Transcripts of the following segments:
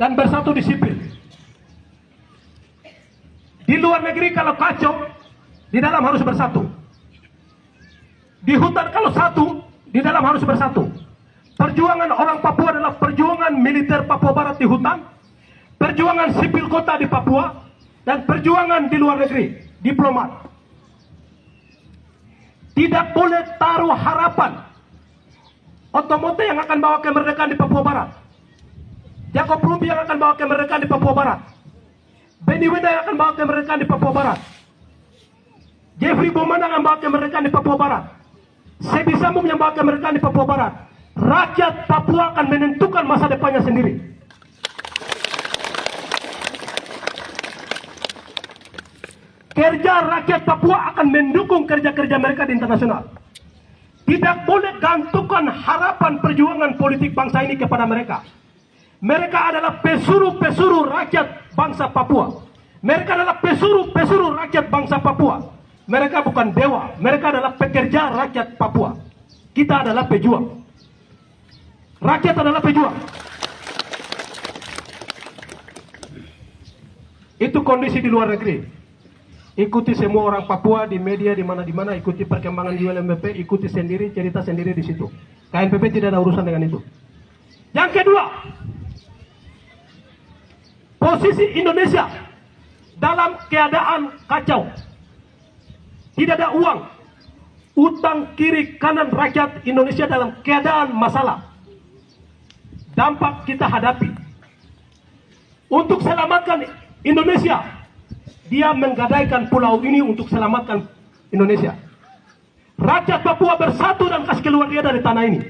dan bersatu di sipil. Di luar negeri kalau kacau, di dalam harus bersatu. Di hutan kalau satu, di dalam harus bersatu. Perjuangan orang Papua adalah perjuangan militer Papua Barat di hutan, perjuangan sipil kota di Papua, dan perjuangan di luar negeri, diplomat. Tidak boleh taruh harapan Otomote yang akan bawa kemerdekaan di Papua Barat, Jacob Rumpi yang akan bawa kemerdekaan di Papua Barat, Benny Wenda yang akan bawa kemerdekaan di Papua Barat, Jeffrey Bomana yang bawa kemerdekaan di Papua Barat, Sebi Sambung yang bawa kemerdekaan di Papua Barat. Rakyat Papua akan menentukan masa depannya sendiri. Kerja rakyat Papua akan mendukung kerja-kerja mereka di internasional. Tidak boleh gantungkan harapan perjuangan politik bangsa ini kepada mereka. Mereka adalah pesuruh-pesuruh rakyat bangsa Papua. Mereka adalah pesuruh-pesuruh rakyat bangsa Papua. Mereka bukan dewa, mereka adalah pekerja rakyat Papua. Kita adalah pejuang. Rakyat adalah pejuang. Itu kondisi di luar negeri. Ikuti semua orang Papua di media di mana, ikuti perkembangan di UNMP, ikuti sendiri, cerita sendiri di situ. KNPP tidak ada urusan dengan itu. Yang kedua, posisi Indonesia dalam keadaan kacau. Tidak ada uang. Utang kiri kanan rakyat Indonesia dalam keadaan masalah. Dampak kita hadapi. Untuk selamatkan Indonesia, dia menggadaikan pulau ini untuk selamatkan Indonesia. Rakyat Papua bersatu dan kasih keluar dia dari tanah ini.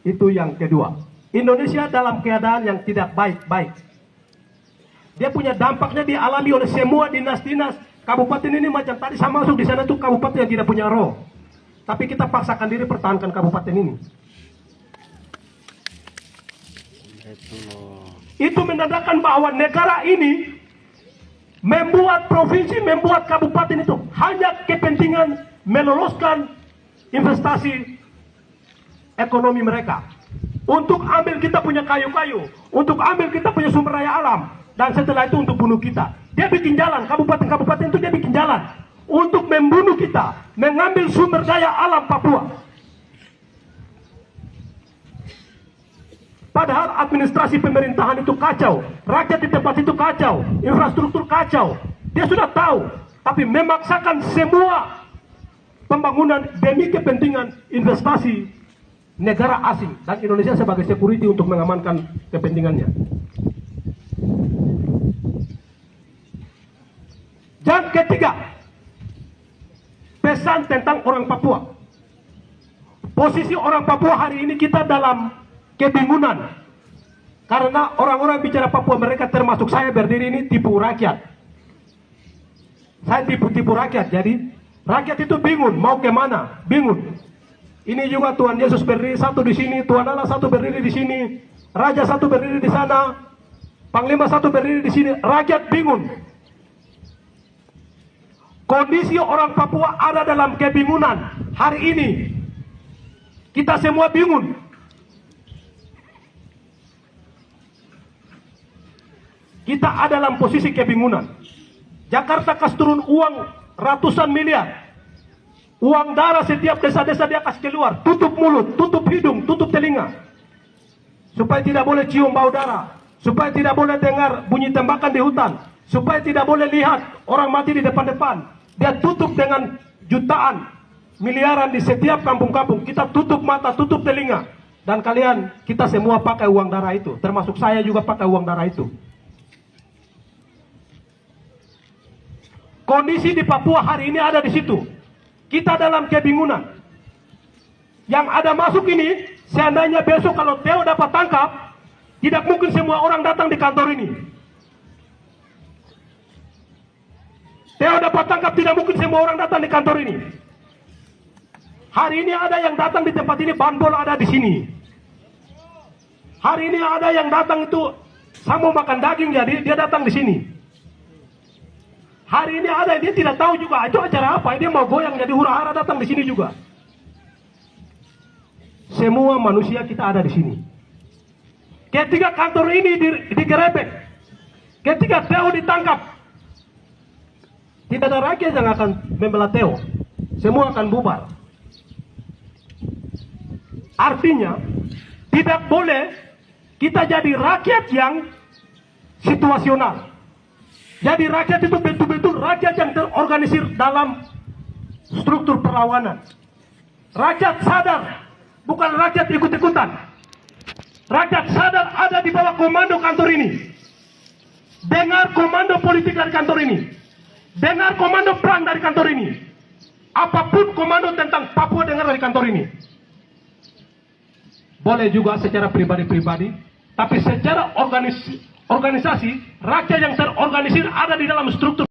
Itu yang kedua. Indonesia dalam keadaan yang tidak baik-baik. Dia punya dampaknya dialami oleh semua dinas-dinas. Kabupaten ini macam tadi saya masuk di sana tuh kabupaten yang tidak punya roh. Tapi kita paksakan diri pertahankan kabupaten ini. Itu menandakan bahwa negara ini membuat provinsi, membuat kabupaten itu hanya kepentingan meloloskan investasi ekonomi mereka. Untuk ambil kita punya kayu-kayu, untuk ambil kita punya sumber daya alam, dan setelah itu untuk bunuh kita. Dia bikin jalan, kabupaten-kabupaten itu dia bikin jalan untuk membunuh kita, mengambil sumber daya alam Papua. Padahal administrasi pemerintahan itu kacau, rakyat di tempat itu kacau, infrastruktur kacau. Dia sudah tahu, tapi memaksakan semua pembangunan demi kepentingan investasi negara asing dan Indonesia sebagai security untuk mengamankan kepentingannya. Yang ketiga, pesan tentang orang Papua. Posisi orang Papua hari ini kita dalam kebingungan karena orang-orang bicara Papua, mereka termasuk saya berdiri ini tipu rakyat. Saya tipu rakyat, jadi rakyat itu bingung mau kemana, bingung. Ini juga Tuhan Yesus berdiri satu di sini, Tuhan Allah satu berdiri di sini, Raja satu berdiri di sana, Panglima satu berdiri di sini, rakyat bingung. Kondisi orang Papua ada dalam kebingungan hari ini. Kita semua bingung. Kita ada dalam posisi kebingungan. Jakarta kasih turun uang ratusan miliar. Uang darah setiap desa-desa dia kasih keluar. Tutup mulut, tutup hidung, tutup telinga. Supaya tidak boleh cium bau darah. Supaya tidak boleh dengar bunyi tembakan di hutan. Supaya tidak boleh lihat orang mati di depan-depan. Dia tutup dengan jutaan, miliaran di setiap kampung-kampung. Kita tutup mata, tutup telinga. Dan kalian, kita semua pakai uang darah itu. Termasuk saya juga pakai uang darah itu. Kondisi di Papua hari ini ada di situ. Kita dalam kebingungan. Yang ada masuk ini, seandainya besok kalau Theo dapat tangkap, tidak mungkin semua orang datang di kantor ini. Theo dapat tangkap, tidak mungkin semua orang datang di kantor ini. Hari ini ada yang datang di tempat ini, bandbol ada di sini. Hari ini ada yang datang itu, saya mau makan daging jadi dia datang di sini. Hari ini ada dia tidak tahu juga itu acara apa, dia mau goyang jadi hura-hara datang di sini juga. semua manusia kita ada di sini. Ketika kantor ini digerebek, ketika Theo ditangkap, tidak ada rakyat yang akan membela Theo. Semua akan bubar. Artinya, tidak boleh kita jadi rakyat yang situasional. Jadi rakyat itu betul-betul rakyat yang terorganisir dalam struktur perlawanan. Rakyat sadar, bukan rakyat ikut-ikutan. Rakyat sadar ada di bawah komando kantor ini. Dengar komando politik dari kantor ini. Dengar komando perang dari kantor ini. Apapun komando tentang Papua dengar dari kantor ini. Boleh juga secara pribadi-pribadi, tapi secara organisasi, rakyat yang terorganisir ada di dalam struktur